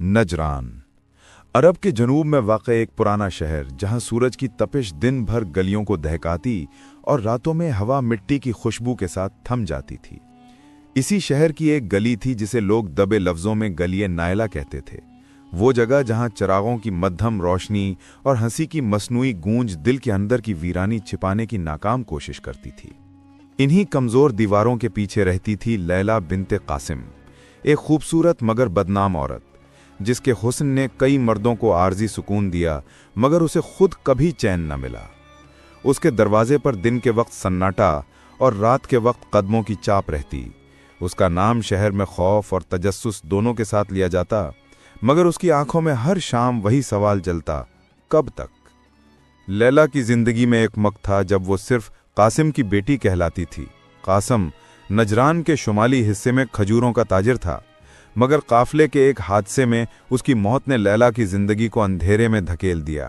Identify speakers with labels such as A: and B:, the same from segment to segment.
A: नजरान अरब के जनूब में वाक़ एक पुराना शहर, जहां सूरज की तपिश दिन भर गलियों को दहकाती और रातों में हवा मिट्टी की खुशबू के साथ थम जाती थी। इसी शहर की एक गली थी जिसे लोग दबे लफ्ज़ों में गलिए नायला कहते थे। वो जगह जहां चिरागों की मध्यम रोशनी और हंसी की मसनूई गूंज दिल के अंदर की वीरानी छिपाने की नाकाम कोशिश करती थी। इन्हीं कमज़ोर दीवारों के पीछे रहती थी लैला बिन्ते कासिम, एक खूबसूरत मगर बदनाम औरत, जिसके हुस्न ने कई मर्दों को आर्जी सुकून दिया, मगर उसे खुद कभी चैन न मिला। उसके दरवाजे पर दिन के वक्त सन्नाटा और रात के वक्त कदमों की चाप रहती। उसका नाम शहर में खौफ और तजस्सुस दोनों के साथ लिया जाता, मगर उसकी आंखों में हर शाम वही सवाल जलता, कब तक? लैला की जिंदगी में एक वक्त था जब वो सिर्फ कासिम की बेटी कहलाती थी। कासिम नजरान के शुमाली हिस्से में खजूरों का ताजिर था, मगर काफले के एक हादसे में उसकी मौत ने लैला की जिंदगी को अंधेरे में धकेल दिया।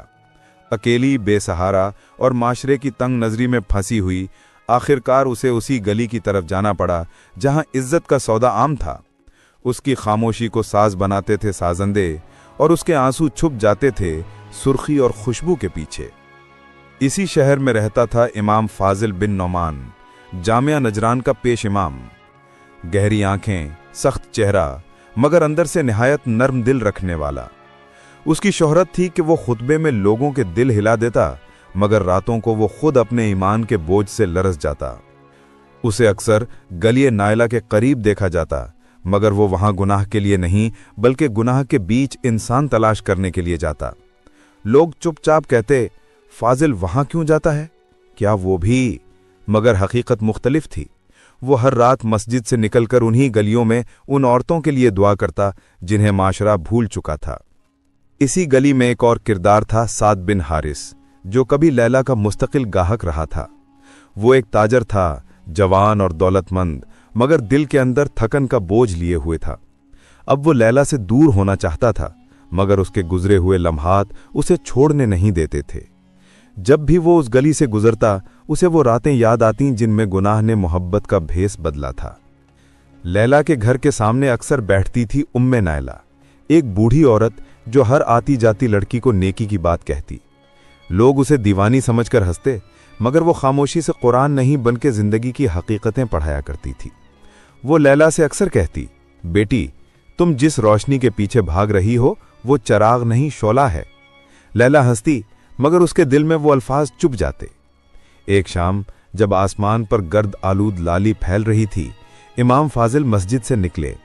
A: अकेली, बेसहारा और माशरे की तंग नजरी में फंसी हुई, आखिरकार उसे उसी गली की तरफ जाना पड़ा जहां इज्जत का सौदा आम था। उसकी खामोशी को साज बनाते थे साजंदे, और उसके आंसू छुप जाते थे सुर्खी और खुशबू के पीछे। इसी शहर में रहता था इमाम फाजिल बिन नौमान, जामिया नजरान का पेश इमाम। गहरी आंखें, सख्त चेहरा, मगर अंदर से निहायत नर्म दिल रखने वाला। उसकी शोहरत थी कि वो खुतबे में लोगों के दिल हिला देता, मगर रातों को वो खुद अपने ईमान के बोझ से लरस जाता। उसे अक्सर गलिए नायला के करीब देखा जाता, मगर वो वहां गुनाह के लिए नहीं, बल्कि गुनाह के बीच इंसान तलाश करने के लिए जाता। लोग चुपचाप कहते, फाजिल वहां क्यों जाता है? क्या वो भी? मगर हकीकत मुख्तलिफ थी। वो हर रात मस्जिद से निकलकर उन्हीं गलियों में उन औरतों के लिए दुआ करता जिन्हें माशरा भूल चुका था। इसी गली में एक और किरदार था, साद बिन हारिस, जो कभी लैला का मुस्तकिल गाहक रहा था। वो एक ताजर था, जवान और दौलतमंद, मगर दिल के अंदर थकन का बोझ लिए हुए था। अब वो लैला से दूर होना चाहता था, मगर उसके गुजरे हुए लम्हात उसे छोड़ने नहीं देते थे। जब भी वो उस गली से गुजरता, उसे वो रातें याद आतीं जिनमें गुनाह ने मोहब्बत का भेस बदला था। लैला के घर के सामने अक्सर बैठती थी उम्मे नायला, एक बूढ़ी औरत जो हर आती जाती लड़की को नेकी की बात कहती। लोग उसे दीवानी समझकर हंसते, मगर वो खामोशी से कुरान नहीं बल्कि जिंदगी की हकीकतें पढ़ाया करती थी। वो लैला से अक्सर कहती, बेटी, तुम जिस रोशनी के पीछे भाग रही हो वो चराग नहीं, शोला है। लैला हंसती, मगर उसके दिल में वो अल्फाज चुप जाते। एक शाम जब आसमान पर गर्द आलूद लाली फैल रही थी, इमाम फाजिल मस्जिद से निकले।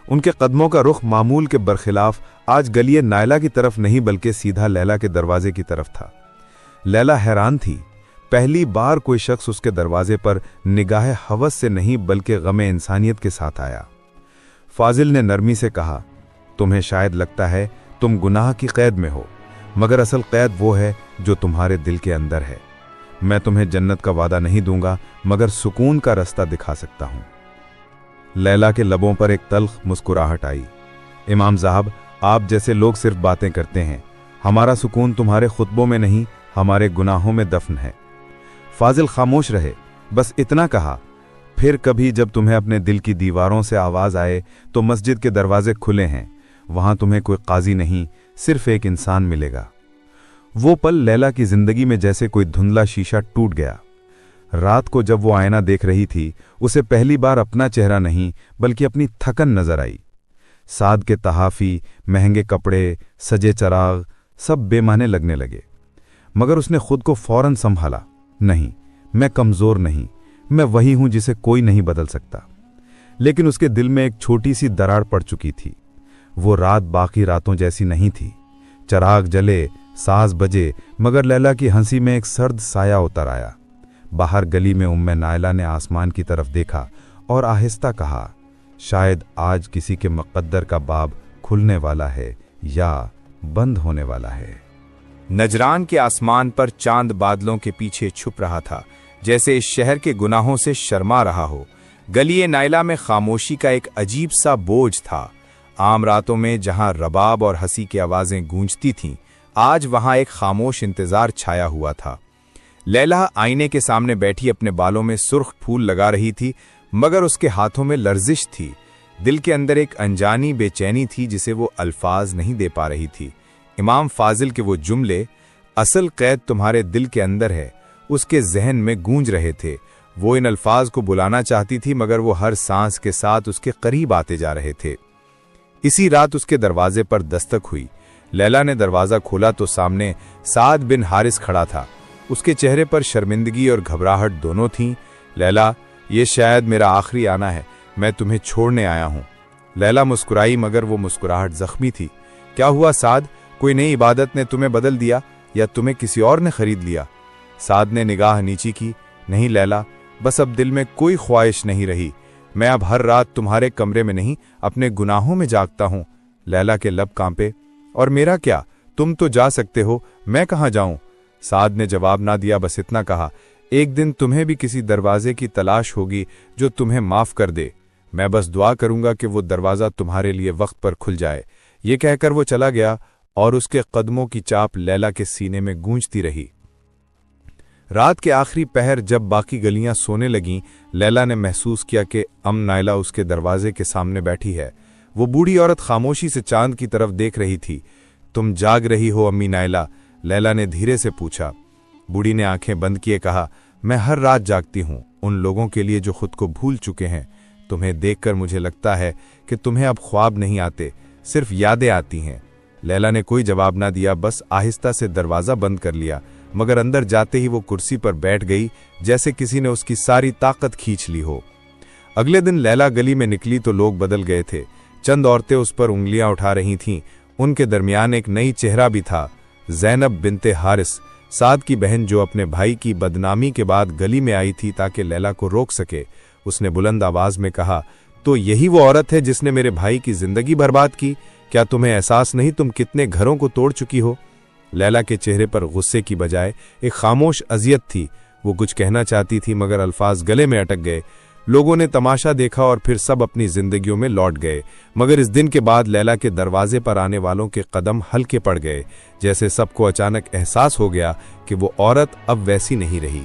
A: उनके कदमों का रुख मामूल के बरखिलाफ आज गलिए नायला की तरफ नहीं, बल्कि सीधा लैला के दरवाजे की तरफ था। लैला हैरान थी, पहली बार कोई शख्स उसके दरवाजे पर निगाह हवस से नहीं बल्कि गमे इंसानियत के साथ आया। फाजिल ने नरमी से कहा, तुम्हें शायद लगता है तुम गुनाह की कैद में हो, मगर असल कैद वो है जो तुम्हारे दिल के अंदर है। मैं तुम्हें जन्नत का वादा नहीं दूंगा, मगर सुकून का रास्ता दिखा सकता हूं। लैला के लबों पर एक तल्ख मुस्कुराहट आई। इमाम साहब, आप जैसे लोग सिर्फ बातें करते हैं। हमारा सुकून तुम्हारे खुतबों में नहीं, हमारे गुनाहों में दफन है। फाजिल खामोश रहे, बस इतना कहा, फिर कभी जब तुम्हें अपने दिल की दीवारों से आवाज आए तो मस्जिद के दरवाजे खुले हैं। वहां तुम्हें कोई काजी नहीं, सिर्फ एक इंसान मिलेगा। वो पल लैला की जिंदगी में जैसे कोई धुंधला शीशा टूट गया। रात को जब वो आईना देख रही थी, उसे पहली बार अपना चेहरा नहीं बल्कि अपनी थकन नजर आई। साद के तहाफी, महंगे कपड़े, सजे चराग, सब बेमाने लगने लगे, मगर उसने खुद को फौरन संभाला। नहीं, मैं कमजोर नहीं, मैं वही हूं जिसे कोई नहीं बदल सकता। लेकिन उसके दिल में एक छोटी सी दरार पड़ चुकी थी। वो रात बाकी रातों जैसी नहीं थी। चराग जले, साज बजे, मगर लैला की हंसी में एक सर्द साया उतर आया। बाहर गली में उम्मे नायला ने आसमान की तरफ देखा और आहिस्ता कहा, शायद आज किसी के मुक़द्दर का बाब खुलने वाला है या बंद होने वाला है।
B: नजरान के आसमान पर चांद बादलों के पीछे छुप रहा था, जैसे इस शहर के गुनाहों से शर्मा रहा हो। गलिए नायला में खामोशी का एक अजीब सा बोझ था। आम रातों में जहां रबाब और हंसी की आवाजें गूंजती थीं, आज वहां एक खामोश इंतजार छाया हुआ था। लैला आईने के सामने बैठी अपने बालों में सुर्ख फूल लगा रही थी, मगर उसके हाथों में लर्जिश थी, دل کے اندر ایک انجانی بے چینی تھی جسے وہ الفاظ نہیں دے پا رہی تھی۔ امام فاضل کے وہ جملے، اصل قید تمہارے دل کے اندر ہے، اس کے ذہن میں گونج رہے تھے۔ وہ ان الفاظ کو بلانا چاہتی تھی مگر وہ ہر سانس کے ساتھ اس کے قریب آتے جا رہے تھے۔ اسی رات اس کے دروازے پر دستک ہوئی۔ لیلا نے دروازہ کھولا تو سامنے سعد بن حارث کھڑا تھا۔ اس کے چہرے پر شرمندگی اور گھبراہٹ دونوں تھیں۔ لیلا، یہ شاید میرا آخری آنا ہے، میں تمہیں چھوڑنے آیا ہوں۔ لیلا مسکرائی مگر وہ مسکراہٹ زخمی تھی۔ کیا ہوا سعد؟ کوئی نئی عبادت نے تمہیں بدل دیا یا تمہیں کسی اور نے خرید لیا؟ سعد نے نگاہ نیچی کی۔ نہیں لیلا، بس اب دل میں کوئی خواہش نہیں رہی۔ میں اب ہر رات تمہارے کمرے میں نہیں اپنے گناہوں میں جاگتا ہوں۔ لیلا کے لب کانپے۔ اور میرا کیا؟ تم تو جا سکتے ہو، میں کہاں جاؤں؟ سعد نے جواب نہ دیا، بس اتنا کہا، ایک دن تمہیں بھی کسی دروازے کی تلاش ہوگی جو تمہیں معاف کر دے۔ میں بس دعا کروں گا کہ وہ دروازہ تمہارے لیے وقت پر کھل جائے۔ یہ کہہ کر وہ چلا گیا اور اس کے قدموں کی چاپ لیلا کے سینے میں گونجتی رہی۔ رات کے آخری پہر جب باقی گلیاں سونے لگیں، لیلا نے محسوس کیا کہ نائلہ اس کے دروازے کے سامنے بیٹھی ہے۔ وہ بوڑھی عورت خاموشی سے چاند کی طرف دیکھ رہی تھی۔ تم جاگ رہی ہو امی نائلہ؟ لیلا نے دھیرے سے پوچھا۔ بوڑھی نے آنکھیں بند کیے کہا، میں ہر رات جاگتی ہوں، ان لوگوں کے لیے جو خود کو بھول چکے ہیں۔ تمہیں دیکھ کر مجھے لگتا ہے کہ تمہیں اب خواب نہیں آتے، صرف یادیں آتی ہیں۔ لیلا نے کوئی جواب نہ دیا، بس آہستہ سے دروازہ بند کر لیا، مگر اندر جاتے ہی وہ کرسی پر بیٹھ گئی جیسے کسی نے اس کی ساری طاقت کھینچ لی ہو۔ اگلے دن لیلا گلی میں نکلی تو لوگ بدل گئے تھے۔ چند عورتیں اس پر انگلیاں اٹھا رہی تھیں، ان کے درمیان ایک نئی چہرہ بھی تھا، زینب بنت حارث، سعد کی بہن، جو اپنے بھائی کی بدنامی کے بعد گلی میں آئی تھی تاکہ لیلا کو روک سکے۔ اس نے بلند آواز میں کہا، تو یہی وہ عورت ہے جس نے میرے بھائی کی زندگی برباد کی؟ کیا تمہیں احساس نہیں تم کتنے گھروں کو توڑ چکی ہو؟ لیلا کے چہرے پر غصے کی بجائے ایک خاموش اذیت تھی۔ وہ کچھ کہنا چاہتی تھی مگر الفاظ گلے میں اٹک گئے۔ لوگوں نے تماشا دیکھا اور پھر سب اپنی زندگیوں میں لوٹ گئے، مگر اس دن کے بعد لیلا کے دروازے پر آنے والوں کے قدم ہلکے پڑ گئے، جیسے سب کو اچانک احساس ہو گیا کہ وہ عورت اب ویسی نہیں رہی۔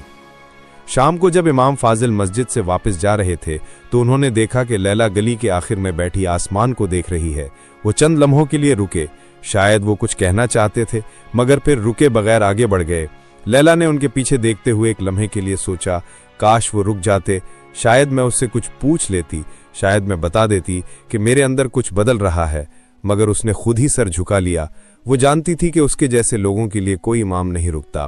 B: شام کو جب امام فاضل مسجد سے واپس جا رہے تھے تو انہوں نے دیکھا کہ لیلا گلی کے آخر میں بیٹھی آسمان کو دیکھ رہی ہے۔ وہ چند لمحوں کے لیے رکے، شاید وہ کچھ کہنا چاہتے تھے مگر پھر رکے بغیر آگے بڑھ گئے۔ لیلا نے ان کے پیچھے دیکھتے ہوئے ایک لمحے کے لیے سوچا، کاش وہ رک جاتے، شاید میں اس سے کچھ پوچھ لیتی، شاید میں بتا دیتی کہ میرے اندر کچھ بدل رہا ہے، مگر اس نے خود ہی سر جھکا لیا۔ وہ جانتی تھی کہ اس کے جیسے لوگوں کے لیے کوئی امام نہیں رکتا۔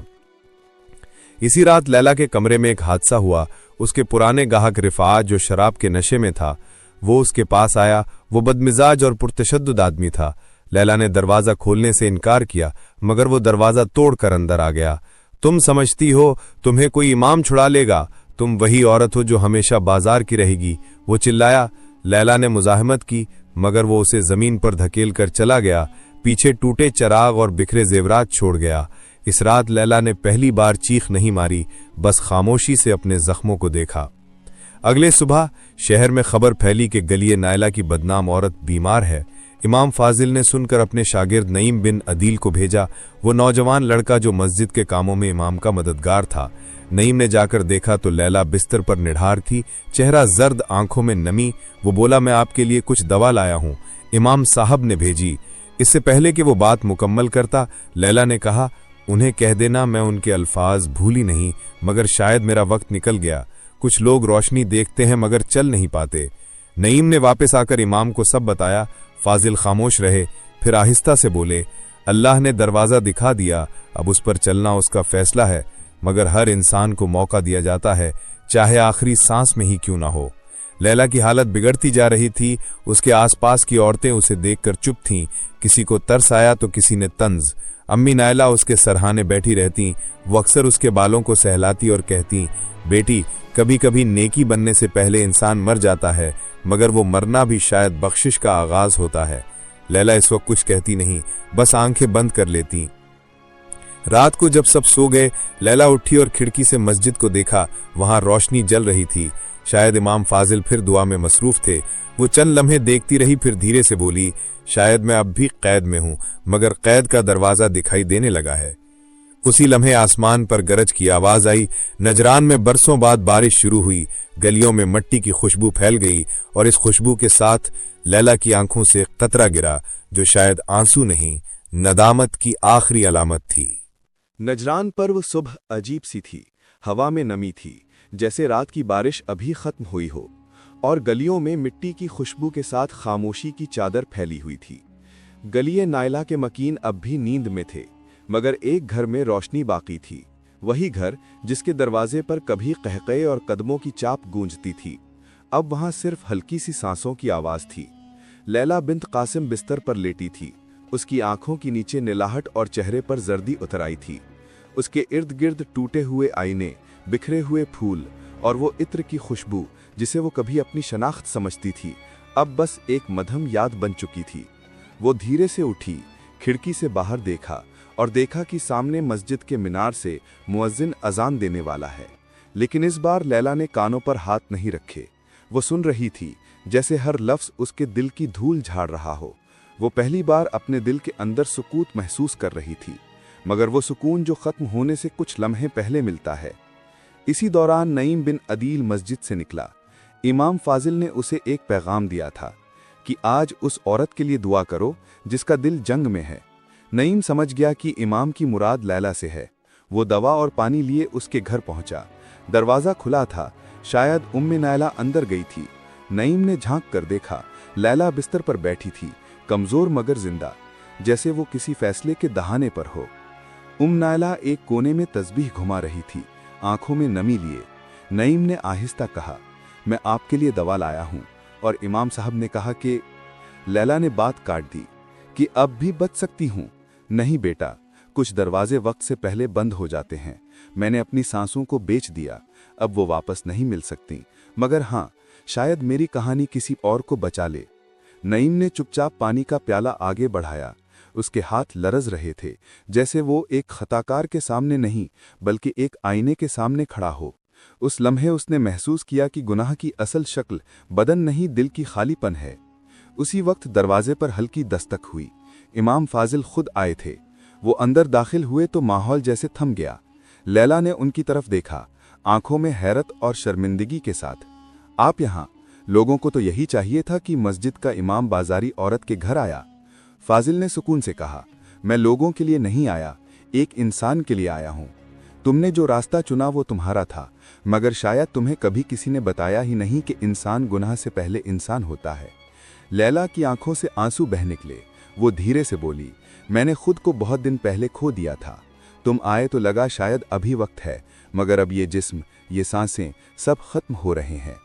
B: اسی رات لیلا کے کمرے میں ایک حادثہ ہوا۔ اس کے پرانے گاہک رفعت، جو شراب کے نشے میں تھا، وہ اس کے پاس آیا۔ وہ بدمزاج اور پرتشدد آدمی تھا۔ لیلا نے دروازہ کھولنے سے انکار کیا مگر وہ دروازہ توڑ کر اندر آ گیا۔ تم سمجھتی ہو تمہیں کوئی امام چھڑا لے گا؟ تم وہی عورت ہو جو ہمیشہ بازار کی رہے گی، وہ چلایا۔ لیلا نے مزاحمت کی مگر وہ اسے زمین پر دھکیل کر چلا گیا، پیچھے ٹوٹے چراغ اور بکھرے زیورات چھوڑ گیا۔ اس رات لیلا نے پہلی بار چیخ نہیں ماری، بس خاموشی سے اپنے زخموں کو دیکھا۔ اگلے صبح شہر میں خبر پھیلی کہ گلی نائلہ کی بدنام عورت بیمار ہے۔ امام فاضل نے سن کر اپنے شاگرد نعیم بن عدیل کو بھیجا، وہ نوجوان لڑکا جو مسجد کے کاموں میں امام کا مددگار تھا۔ نعیم نے جا کر دیکھا تو لیلا بستر پر نڈھار تھی، چہرہ زرد، آنکھوں میں نمی۔ وہ بولا، میں آپ کے لیے کچھ دوا لایا ہوں، امام صاحب نے بھیجی۔ اس سے پہلے کہ وہ بات مکمل کرتا، لیلا نے کہا، انہیں کہہ دینا میں ان کے الفاظ بھولی نہیں، مگر شاید میرا وقت نکل گیا۔ کچھ لوگ روشنی دیکھتے ہیں مگر چل نہیں پاتے۔ نعیم نے واپس آ کر امام کو سب بتایا۔ فاضل خاموش رہے، پھر آہستہ سے بولے، اللہ نے دروازہ دکھا دیا، اب اس پر چلنا اس کا فیصلہ ہے، مگر ہر انسان کو موقع دیا جاتا ہے، چاہے آخری سانس میں ہی کیوں نہ ہو۔ لیلا کی حالت بگڑتی جا رہی تھی۔ اس کے آس پاس کی عورتیں اسے دیکھ کر چپ تھیں، کسی کو ترس آیا تو کسی نے طنز۔ امی نائلہ اس کے سرہانے بیٹھی رہتی، وہ اکثر اس کے بالوں کو سہلاتی اور کہتی، بیٹی، کبھی کبھی نیکی بننے سے پہلے انسان مر جاتا ہے، مگر وہ مرنا بھی شاید بخشش کا آغاز ہوتا ہے۔ لیلا اس وقت کچھ کہتی نہیں، بس آنکھیں بند کر لیتی۔ رات کو جب سب سو گئے، لیلا اٹھی اور کھڑکی سے مسجد کو دیکھا، وہاں روشنی جل رہی تھی، شاید امام فاضل پھر دعا میں مصروف تھے۔ وہ چند لمحے دیکھتی رہی، پھر دھیرے سے بولی، شاید میں اب بھی قید میں ہوں، مگر قید کا دروازہ دکھائی دینے لگا ہے۔ उसी लम्हे आसमान पर गरज की आवाज आई। नजरान में बरसों बाद बारिश शुरू हुई। गलियों में मिट्टी की खुशबू फैल गई और इस खुशबू के साथ लैला की आंखों से कतरा गिरा, जो शायद आंसू नहीं, नदामत की आखिरी अलामत थी।
A: नजरान पर वो सुबह अजीब सी थी। हवा में नमी थी, जैसे रात की बारिश अभी खत्म हुई हो, और गलियों में मिट्टी की खुशबू के साथ खामोशी की चादर फैली हुई थी। गलिए नायला के मकीन अब भी नींद में थे, मगर एक घर में रोशनी बाकी थी। वही घर जिसके दरवाजे पर कभी कहकहे और कदमों की चाप गूंजती थी, अब वहां सिर्फ हल्की सी सांसों की आवाज थी। लैला बिन्त कासिम बिस्तर पर लेटी थी। उसकी आंखों के नीचे निलाहट और चेहरे पर जर्दी उतर आई थी। उसके इर्द गिर्द टूटे हुए आईने, बिखरे हुए फूल और वो इत्र की खुशबू जिसे वो कभी अपनी शनाख्त समझती थी, अब बस एक मधम याद बन चुकी थी। वो धीरे से उठी, खिड़की से बाहर देखा और देखा कि सामने मस्जिद के मीनार से मुअज्जिन अजान देने वाला है। लेकिन इस बार लैला ने कानों पर हाथ नहीं रखे। वो सुन रही थी, जैसे हर लफ्ज उसके दिल की धूल झाड़ रहा हो। वो पहली बार अपने दिल के अंदर सुकूत महसूस कर रही थी, मगर वो सुकून जो खत्म होने से कुछ लम्हे पहले मिलता है। इसी दौरान नईम बिन अदील मस्जिद से निकला। इमाम फाजिल ने उसे एक पैगाम दिया था कि आज उस औरत के लिए दुआ करो जिसका दिल जंग में है। नईम समझ गया कि इमाम की मुराद लैला से है। वो दवा और पानी लिए उसके घर पहुंचा। दरवाज़ा खुला था, शायद उम्मे नायला अंदर गई थी। नईम ने झांक कर देखा, लैला बिस्तर पर बैठी थी, कमज़ोर मगर जिंदा, जैसे वो किसी फैसले के दहाने पर हो। नायला एक कोने में तस्बीह घुमा रही थी, आंखों में नमी लिए। नईम ने आहिस्ता कहा, मैं आपके लिए दवा लाया हूं। और इमाम साहब ने कहा कि लैला ने बात काट दी कि अब भी बच सकती हूं। नहीं बेटा, कुछ दरवाजे वक्त से पहले बंद हो जाते हैं। मैंने अपनी सांसों को बेच दिया, अब वो वापस नहीं मिल सकती, मगर हाँ, शायद मेरी कहानी किसी और को बचा ले। नईम ने चुपचाप पानी का प्याला आगे बढ़ाया। उसके हाथ लरज रहे थे, जैसे वो एक खताकार के सामने नहीं बल्कि एक आईने के सामने खड़ा हो। उस लम्हे उसने महसूस किया कि गुनाह की असल शक्ल बदन नहीं, दिल की खालीपन है। उसी वक्त दरवाजे पर हल्की दस्तक हुई। इमाम फाजिल खुद आए थे। वो अंदर दाखिल हुए तो माहौल जैसे थम गया। लैला ने उनकी तरफ देखा, आंखों में हैरत और शर्मिंदगी के साथ। आप यहाँ? लोगों को तो यही चाहिए था कि मस्जिद का इमाम बाजारी औरत के घर आया। फाजिल ने सुकून से कहा, मैं लोगों के लिए नहीं आया, एक इंसान के लिए आया हूँ। तुमने जो रास्ता चुना वो तुम्हारा था, मगर शायद तुम्हें कभी किसी ने बताया ही नहीं कि इंसान गुनाह से पहले इंसान होता है। लैला की आंखों से आंसू बह निकले। वो धीरे से बोली, मैंने खुद को बहुत दिन पहले खो दिया था। तुम आए तो लगा शायद अभी वक्त है, मगर अब ये जिस्म, ये सांसें सब खत्म हो रहे हैं।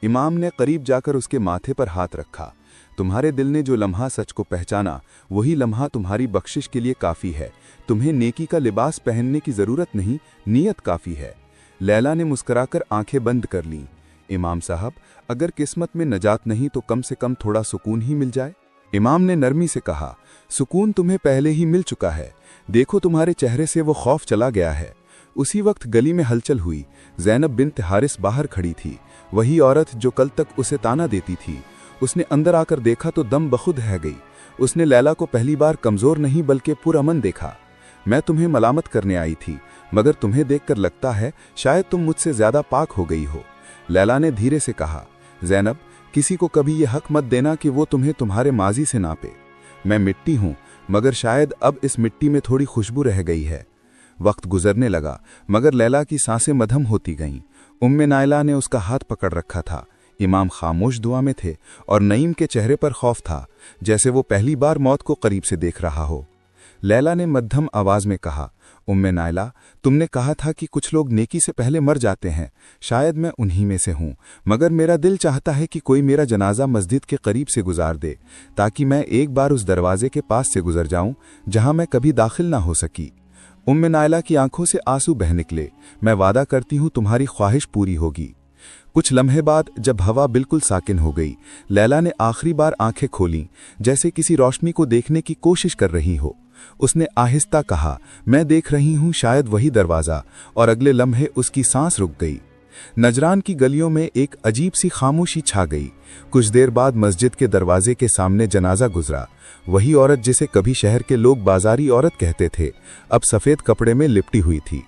A: इमाम ने करीब जाकर उसके माथे पर हाथ रखा। तुम्हारे दिल ने जो लम्हा सच को पहचाना, वही लम्हा तुम्हारी बख्शिश के लिए काफ़ी है। तुम्हें नेकी का लिबास पहनने की ज़रूरत नहीं, नीयत काफ़ी है। लैला ने मुस्कुराकर आंखें बंद कर लीं। इमाम साहब, अगर किस्मत में नजात नहीं तो कम से कम थोड़ा सुकून ही मिल जाए। इमाम ने नरमी से कहा, सुकून तुम्हें पहले ही मिल चुका है। देखो तुम्हारे चेहरे से वो खौफ चला गया है। उसी वक्त गली में हलचल हुई। ज़ैनब बिन्त हारिस बाहर खड़ी थी, वही औरत जो कल तक उसे ताना देती थी। उसने अंदर आकर देखा तो दम बखुद रह गई। उसने लैला को पहली बार कमज़ोर नहीं बल्कि पुरअमन देखा। मैं तुम्हें मलामत करने आई थी, मगर तुम्हें देखकर लगता है शायद तुम मुझसे ज़्यादा पाक हो गई हो। लैला ने धीरे से कहा, ज़ैनब, किसी को कभी ये हक मत देना कि वो तुम्हें तुम्हारे माजी से नापे। मैं मिट्टी हूँ, मगर शायद अब इस मिट्टी में थोड़ी खुशबू रह गई है। वक्त गुजरने लगा, मगर लैला की सांसें मधम होती गईं। उम्मे नायला ने उसका हाथ पकड़ रखा था। इमाम खामोश दुआ में थे और नईम के चेहरे पर खौफ था, जैसे वो पहली बार मौत को करीब से देख रहा हो। लैला ने मध्यम आवाज में कहा, उम्मे नायला, तुमने कहा था कि कुछ लोग नेकी से पहले मर जाते हैं। शायद मैं उन्हीं में से हूँ, मगर मेरा दिल चाहता है कि कोई मेरा जनाजा मस्जिद के करीब से गुजार दे, ताकि मैं एक बार उस दरवाजे के पास से गुजर जाऊं जहां मैं कभी दाखिल ना हो सकी। उम्मे नायला की आंखों से आंसू बह निकले। मैं वादा करती हूँ तुम्हारी ख्वाहिश पूरी होगी। कुछ लम्हे बाद जब हवा बिल्कुल साकिन हो गई, लैला ने आखिरी बार आंखें खोलीं, जैसे किसी रोशनी को देखने की कोशिश कर रही हो। उसने आहिस्ता कहा, मैं देख रही हूँ शायद वही दरवाज़ा, और अगले लम्हे उसकी सांस रुक गई।
C: नजरान की गलियों में एक अजीब सी खामोशी छा गई। कुछ देर बाद मस्जिद के दरवाजे के सामने जनाजा गुजरा। वही औरत जिसे कभी शहर के लोग बाजारी औरत कहते थे, अब सफेद कपड़े में लिपटी हुई थी।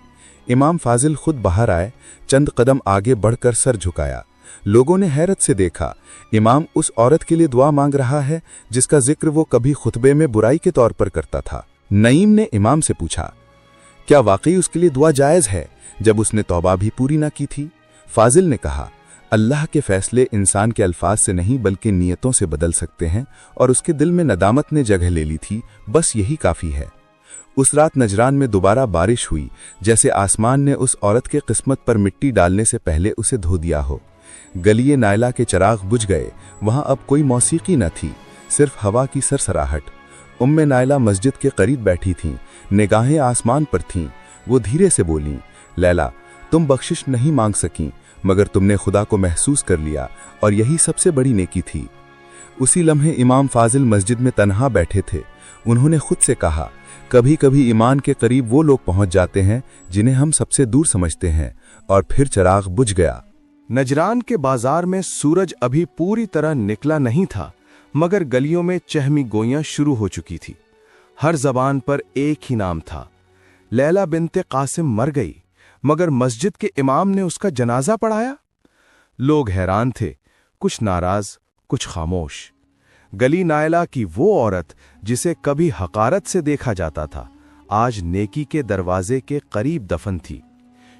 C: इमाम फाजिल खुद बाहर आए, चंद कदम आगे बढ़कर सर झुकाया। लोगों ने हैरत से देखा, इमाम उस औरत के लिए दुआ मांग रहा है जिसका जिक्र वो कभी खुतबे में बुराई के तौर पर करता था। नईम ने इमाम से पूछा, क्या वाकई उसके लिए दुआ जायज है जब उसने तौबा भी पूरी ना की थी? फाजिल ने कहा, अल्लाह के फैसले इंसान के अल्फाज से नहीं बल्कि नियतों से बदल सकते हैं, और उसके दिल में नदामत ने जगह ले ली थी, बस यही काफी है। उस रात नजरान में दोबारा बारिश हुई, जैसे आसमान ने उस औरत के किस्मत पर मिट्टी डालने से पहले उसे धो दिया हो। गलिए नायला के चिराग बुझ गए। वहां अब कोई मौसीकी न थी, सिर्फ हवा की सरसराहट। उम्मे नायला मस्जिद के करीब बैठी थीं, निगाहें आसमान पर थीं। वो धीरे से बोलीं, लैला, तुम बख्शिश नहीं मांग सकीं, मगर तुमने खुदा को महसूस कर लिया, और यही सबसे बड़ी नेकी थी। उसी लम्हे इमाम फाजिल मस्जिद में तन्हा बैठे थे। उन्होंने खुद से कहा, कभी कभी ईमान के करीब वो लोग पहुंच जाते हैं जिन्हें हम सबसे दूर समझते हैं। और फिर चिराग बुझ गया।
B: नजरान के बाजार में सूरज अभी पूरी तरह निकला नहीं था, मगर गलियों में चहमी गोइयां शुरू हो चुकी थी। हर जबान पर एक ही नाम था, लैला बिनते कासिम मर गई, मगर मस्जिद के इमाम ने उसका जनाजा पढ़ाया। लोग हैरान थे, कुछ नाराज, कुछ खामोश। गली नायला की वो औरत जिसे कभी हकारत से देखा जाता था, आज नेकी के दरवाजे के करीब दफन थी।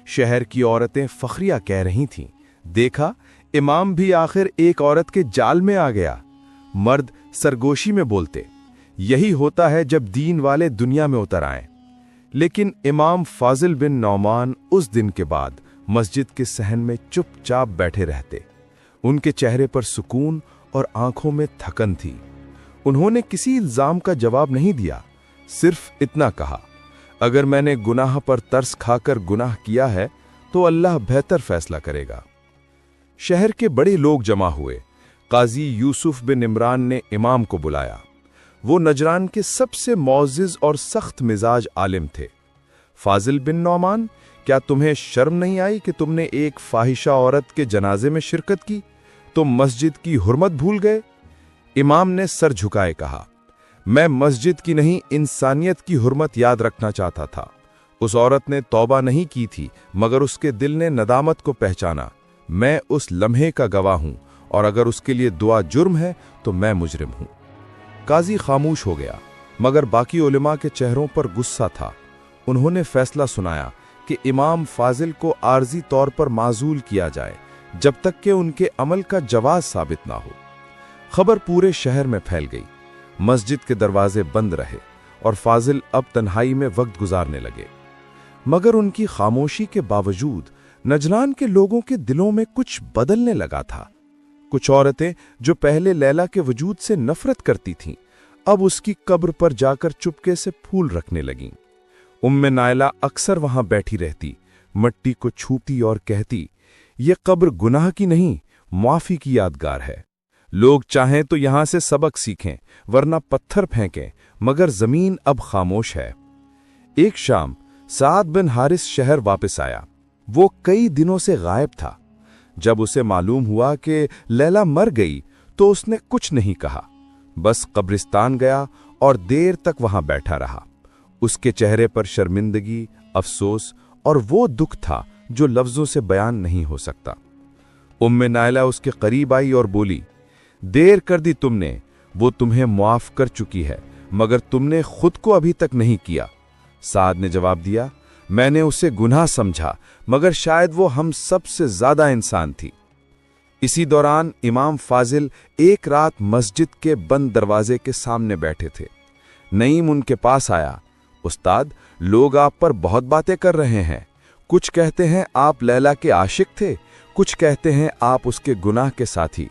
B: शहर की औरतें फखरिया कह रही थीं, देखा, इमाम भी आखिर एक औरत के जाल में आ गया। मर्द सरगोशी में बोलते, यही होता है जब दीन वाले दुनिया में उतर आए। लेकिन इमाम फाजिल बिन नौमान उस दिन के बाद मस्जिद के सहन में चुपचाप बैठे रहते। उनके चेहरे पर सुकून और आंखों में थकन थी। उन्होंने किसी इल्जाम का जवाब नहीं दिया, सिर्फ इतना कहा, अगर मैंने गुनाह पर तरस खाकर गुनाह किया है तो अल्लाह बेहतर फैसला करेगा। शहर के बड़े लोग जमा हुए। काजी यूसुफ बिन इमरान ने इमाम को बुलाया। वो नजरान के सबसे मौजिज और सख्त मिजाज आलिम थे। फाजिल बिन नौमान, क्या तुम्हें शर्म नहीं आई कि तुमने एक फाहिशा औरत के जनाजे में शिरकत की? तुम मस्जिद की हुर्मत भूल गए? इमाम ने सर झुकाए कहा, मैं मस्जिद की नहीं, इंसानियत की हुर्मत याद रखना चाहता था। उस औरत ने तौबा नहीं की थी, मगर उसके दिल ने नदामत को पहचाना। मैं उस लम्हे का गवाह हूं, और अगर उसके लिए दुआ जुर्म है तो मैं मुजरिम हूं। काजी खामोश हो गया, मगर बाकी उलेमा के चेहरों पर गुस्सा था। उन्होंने फैसला सुनाया कि इमाम फाजिल को आर्जी तौर पर माजूल किया जाए, जब तक कि उनके अमल का जवाज साबित ना हो। खबर पूरे शहर में फैल गई। मस्जिद के दरवाजे बंद रहे और फाजिल अब तन्हाई में वक्त गुजारने लगे। मगर उनकी खामोशी के बावजूद नजरान के लोगों के दिलों में कुछ बदलने लगा था। कुछ औरतें जो पहले लैला के वजूद से नफरत करती थीं, अब उसकी कब्र पर जाकर चुपके से फूल रखने लगीं। उम्मे नायला अक्सर वहां बैठी रहती, मिट्टी को छूती और कहती, ये कब्र गुनाह की नहीं, माफी की यादगार है। लोग चाहें तो यहां से सबक सीखें, वरना पत्थर फेंकें, मगर जमीन अब खामोश है। एक शाम साद बिन हारिस शहर वापस आया। वो कई दिनों से गायब था। जब उसे मालूम हुआ कि लैला मर गई तो उसने कुछ नहीं कहा, बस कब्रिस्तान गया और देर तक वहां बैठा रहा। उसके चेहरे पर शर्मिंदगी, अफसोस और वो दुख था जो लफ्जों से बयान नहीं हो सकता। उम्मे नायला उसके करीब आई और बोली, देर कर दी तुमने, वो तुम्हें मुआफ कर चुकी है, मगर तुमने खुद को अभी तक नहीं किया। साद ने जवाब दिया, मैंने उसे गुनाह समझा, मगर शायद वो हम सबसे ज्यादा इंसान थी। इसी दौरान इमाम फाजिल एक रात मस्जिद के बंद दरवाजे के सामने बैठे थे। नईम उनके पास आया, उस्ताद, लोग आप पर बहुत बातें कर रहे हैं। कुछ कहते हैं आप लैला के आशिक थे, कुछ कहते हैं आप उसके गुनाह के साथी।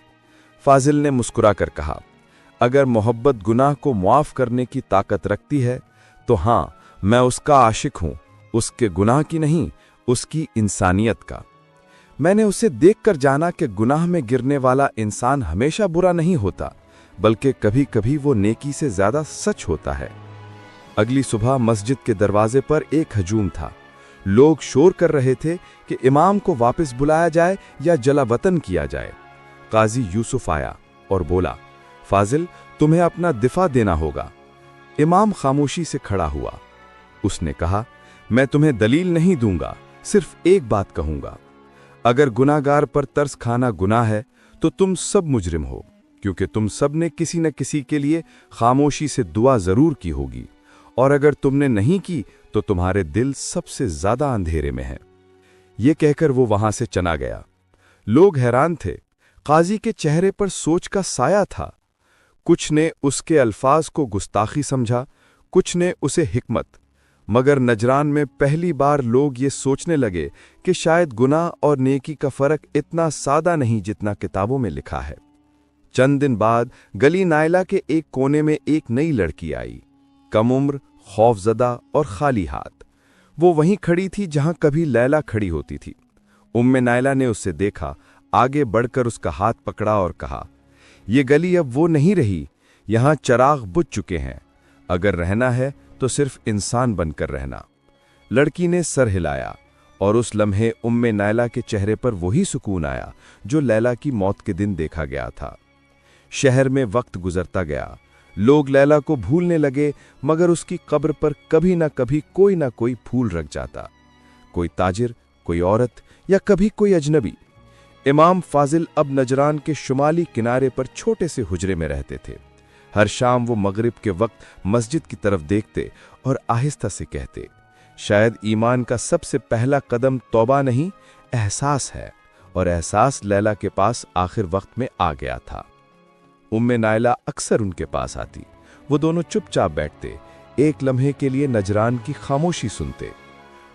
B: फाजिल ने मुस्कुरा कर कहा, अगर मोहब्बत गुनाह को मुआफ करने की ताकत रखती है तो हां, मैं उसका आशिक हूं, उसके गुनाह की नहीं, उसकी इंसानियत का। मैंने उसे देखकर जाना कि गुनाह में गिरने वाला इंसान हमेशा बुरा नहीं होता, बल्कि कभी कभी वो नेकी से ज्यादा सच होता है। अगली सुबह मस्जिद के दरवाजे पर एक हजूम था।
D: लोग शोर कर रहे थे कि इमाम को वापस बुलाया जाए या जला वतन किया जाए। काजी यूसुफ आया और बोला, फाजिल, तुम्हें अपना दिफा देना होगा। इमाम खामोशी से खड़ा हुआ। उसने कहा, मैं तुम्हें दलील नहीं दूंगा, सिर्फ एक बात कहूंगा। अगर गुनाहगार पर तरस खाना गुनाह है तो तुम सब मुजरिम हो, क्योंकि तुम सब ने किसी न किसी के लिए खामोशी से दुआ जरूर की होगी, और अगर तुमने नहीं की तो तुम्हारे दिल सबसे ज्यादा अंधेरे में है। ये कहकर वो वहां से चला गया। लोग हैरान थे। काजी के चेहरे पर सोच का साया था। कुछ ने उसके अल्फाज को गुस्ताखी समझा, कुछ ने उसे हिकमत। मगर नजरान में पहली बार लोग ये सोचने लगे कि शायद गुनाह और नेकी का फर्क इतना सादा नहीं जितना किताबों में लिखा है। चंद दिन बाद गली नायला के एक कोने में एक नई लड़की आई, कम उम्र, खौफजदा और खाली हाथ। वो वहीं खड़ी थी जहां कभी लैला खड़ी होती थी। उम्मे नायला ने उसे देखा, आगे बढ़कर उसका हाथ पकड़ा और कहा, ये गली अब वो नहीं रही, यहां चिराग बुझ चुके हैं। अगर रहना है तो सिर्फ इंसान बनकर रहना। लड़की ने सर हिलाया और उस लम्हे उम्मे नायला के चेहरे पर वही सुकून आया जो लैला की मौत के दिन देखा गया था। शहर में वक्त गुजरता गया। लोग लैला को भूलने लगे, मगर उसकी कब्र पर कभी ना कभी कोई ना कोई फूल रख जाता। कोई ताजिर, कोई औरत या कभी कोई अजनबी। इमाम फाजिल अब नजरान के शुमाली किनारे पर छोटे से हुजरे में रहते थे। हर शाम वो मगरिब के वक्त मस्जिद की तरफ देखते और आहिस्ता से कहते, शायद ईमान का सबसे पहला कदम तौबा नहीं, एहसास है, और एहसास लैला के पास आखिर वक्त में आ गया था। उम्मे नायला अक्सर उनके पास आती। वो दोनों चुपचाप बैठते, एक लम्हे के लिए नजरान की खामोशी सुनते।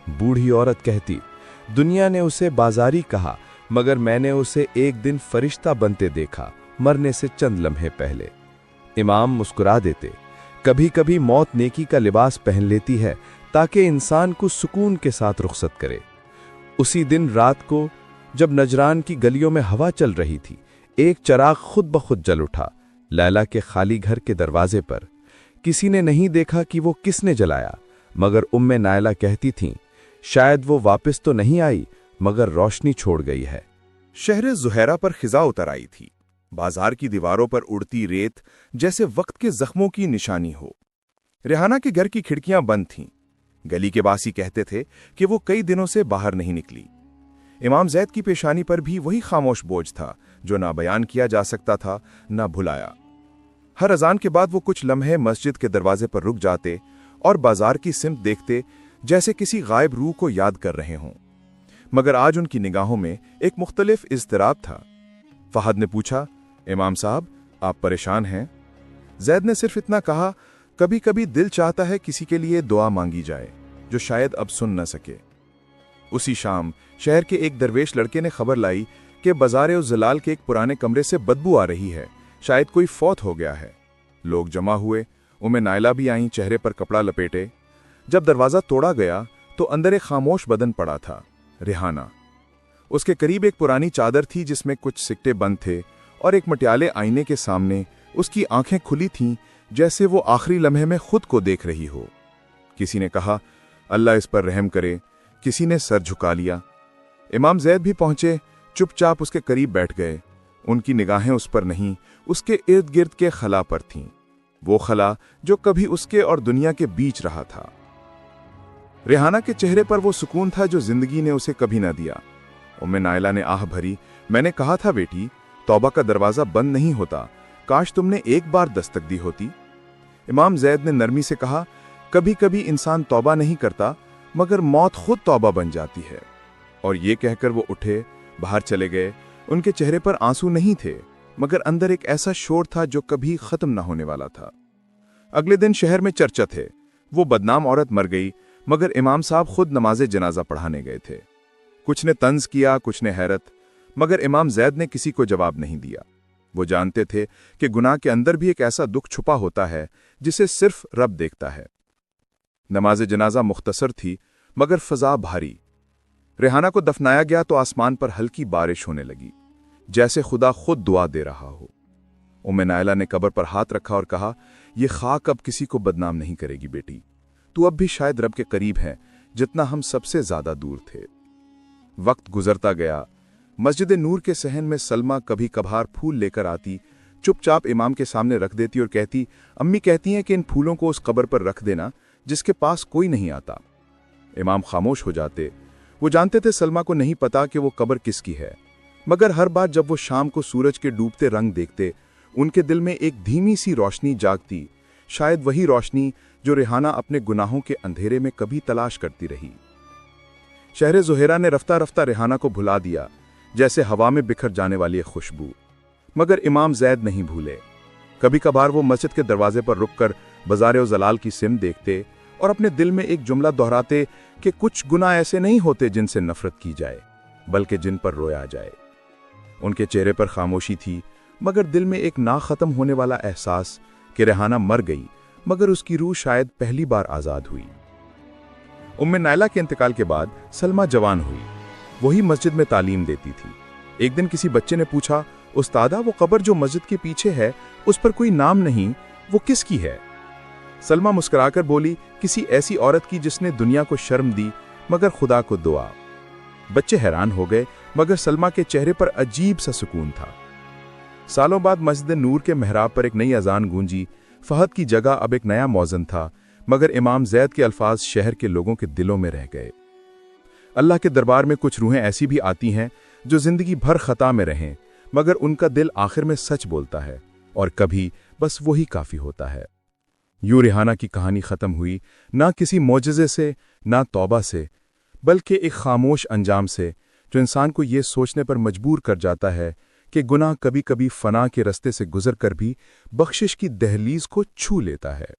D: बूढ़ी औरत कहती, दुनिया ने उसे बाजारी कहा, मगर मैंने उसे एक दिन फरिश्ता बनते देखा, मरने से चंद लम्हे पहले। इमाम मुस्कुरा देते, कभी कभी मौत नेकी का लिबास पहन लेती है ताकि इंसान को सुकून के साथ रुखसत करे। उसी दिन रात को जब नजरान की गलियों में हवा चल रही थी, एक चिराग खुद ब खुद जल उठा, लैला के खाली घर के दरवाजे पर। किसी ने नहीं देखा कि वो किसने जलाया, मगर उम्मे नायला कहती थीं, शायद वो वापस तो नहीं आई, मगर रोशनी छोड़ गई है।
A: शहर जुहैरा पर खिजा उतर आई थी। बाजार की दीवारों पर उड़ती रेत जैसे वक्त के जख्मों की निशानी हो। रेहाना के घर की खिड़कियां बंद थीं। गली के बासी कहते थे कि वो कई दिनों से बाहर नहीं निकली। इमाम जैद की पेशानी पर भी वही खामोश बोझ था जो ना बयान किया जा सकता था, ना भुलाया। हर अजान के बाद वो कुछ लम्हे मस्जिद के दरवाजे पर रुक जाते और बाजार की सिमत देखते, जैसे किसी गायब रूह को याद कर रहे हों। मगर आज उनकी निगाहों में एक मुख्तलिफ इज़्तिराब था। फहद ने पूछा, इमाम साहब, आप परेशान हैं? जैद ने सिर्फ इतना कहा, कभी कभी दिल चाहता है किसी के लिए दुआ मांगी जाए जो शायद अब सुन न सके। उसी शाम शहर के एक दरवेश लड़के ने खबर लाई कि बाजार उज़्ज़लाल के एक पुराने कमरे से बदबू आ रही है, शायद कोई फौत हो गया है। लोग जमा हुए। उम्मे नायला भी आईं, चेहरे पर कपड़ा लपेटे। जब दरवाज़ा तोड़ा गया तो अंदर एक खामोश बदन पड़ा था, रेहाना। उसके करीब एक पुरानी चादर थी जिसमें कुछ सिक्टे बंद थे, और एक मटियाले आईने के सामने उसकी आंखें खुली थीं, जैसे वो आखिरी लम्हे में खुद को देख रही हो। किसी ने कहा, अल्लाह इस पर रहम करे। किसी ने सर झुका लिया। इमाम जैद भी पहुंचे, चुपचाप उसके करीब बैठ गए। उनकी निगाहें उस पर नहीं, उसके इर्द गिर्द के खला पर थीं, वो खला जो कभी उसके और दुनिया के बीच रहा था। रेहाना के चेहरे पर वो सुकून था जो जिंदगी ने उसे कभी ना दिया। उम्मे नायला ने आह भरी, मैंने कहा था बेटी, तौबा का दरवाजा बंद नहीं होता, काश तुमने एक बार दस्तक दी होती। इमाम जैद ने नरमी से कहा, कभी कभी इंसान तौबा नहीं करता, मगर मौत खुद तौबा बन जाती है। और ये कहकर वो उठे, बाहर चले गए। उनके चेहरे पर आंसू नहीं थे, मगर अंदर एक ऐसा शोर था जो कभी खत्म ना होने वाला था। अगले दिन शहर में चर्चा थे, वो बदनाम औरत मर गई, मगर इमाम साहब खुद नमाज जनाजा पढ़ाने गए थे। कुछ ने तंज किया, कुछ ने हैरत, मगर इमाम जैद ने किसी को जवाब नहीं दिया। वो जानते थे कि गुनाह के अंदर भी एक ऐसा दुख छुपा होता है जिसे सिर्फ रब देखता है। नमाज जनाजा मुख्तसर थी, मगर फजा भारी। रेहाना को दफनाया गया तो आसमान पर हल्की बारिश होने लगी, जैसे खुदा खुद दुआ दे रहा हो। उम्मे नायला ने कब्र पर हाथ रखा और कहा, यह खाक अब किसी को बदनाम नहीं करेगी बेटी। तू अब भी शायद रब के करीब है, जितना हम सबसे ज्यादा दूर थे। वक्त गुजरता गया। मस्जिद नूर के सहन में सलमा कभी कभार फूल लेकर आती, चुपचाप इमाम के सामने रख देती और कहती, अम्मी कहती हैं कि इन फूलों को उस कब्र पर रख देना जिसके पास कोई नहीं आता। इमाम खामोश हो जाते। वो जानते थे सलमा को नहीं पता कि वो कब्र किसकी है, मगर हर बार जब वो शाम को सूरज के डूबते रंग देखते, उनके दिल में एक धीमी सी रोशनी जागती, शायद वही रोशनी जो रेहाना अपने गुनाहों के अंधेरे में कभी तलाश करती रही। शहर ज़ुहैरा ने रफ्ता रफ्ता रेहाना को भुला दिया, जैसे हवा में बिखर जाने वाली एक खुशबू। मगर इमाम जैद नहीं भूले। कभी कभार वो मस्जिद के दरवाजे पर रुककर बाज़ार ज़लाल की सिम देखते और अपने दिल में एक जुमला दोहराते कि कुछ गुनाह ऐसे नहीं होते जिनसे नफरत की जाए, बल्कि जिन पर रोया जाए। उनके चेहरे पर खामोशी थी, मगर दिल में एक ना खत्म होने वाला एहसास कि रेहाना मर गई, मगर उसकी रूह शायद पहली बार आज़ाद हुई। उम्मे नायला के इंतकाल के बाद सलमा जवान हुई। वही मस्जिद में तालीम देती थी। एक दिन किसी बच्चे ने पूछा, उस्तादा वो कब्र जो मस्जिद के पीछे है उस पर कोई नाम नहीं, वो किसकी है? सलमा मुस्कुराकर बोली, किसी ऐसी औरत की जिसने दुनिया को शर्म दी मगर खुदा को दुआ। बच्चे हैरान हो गए, मगर सलमा के चेहरे पर अजीब सा सुकून था। सालों बाद मस्जिद नूर के मेहराब पर एक नई अजान गूंजी। फहद की जगह अब एक नया मौज़न था, मगर इमाम जैद के अल्फाज शहर के लोगों के दिलों में रह गए। अल्लाह के दरबार में कुछ रूहें ऐसी भी आती हैं जो जिंदगी भर खता में रहें, मगर उनका दिल आखिर में सच बोलता है, और कभी बस वही काफी होता है। यूं रेहाना की कहानी खत्म हुई, ना किसी मोजज़े से, ना तौबा से, बल्कि एक खामोश अंजाम से, जो इंसान को ये सोचने पर मजबूर कर जाता है कि गुनाह कभी कभी फना के रास्ते से गुजर कर भी बख्शिश की दहलीज को छू लेता है।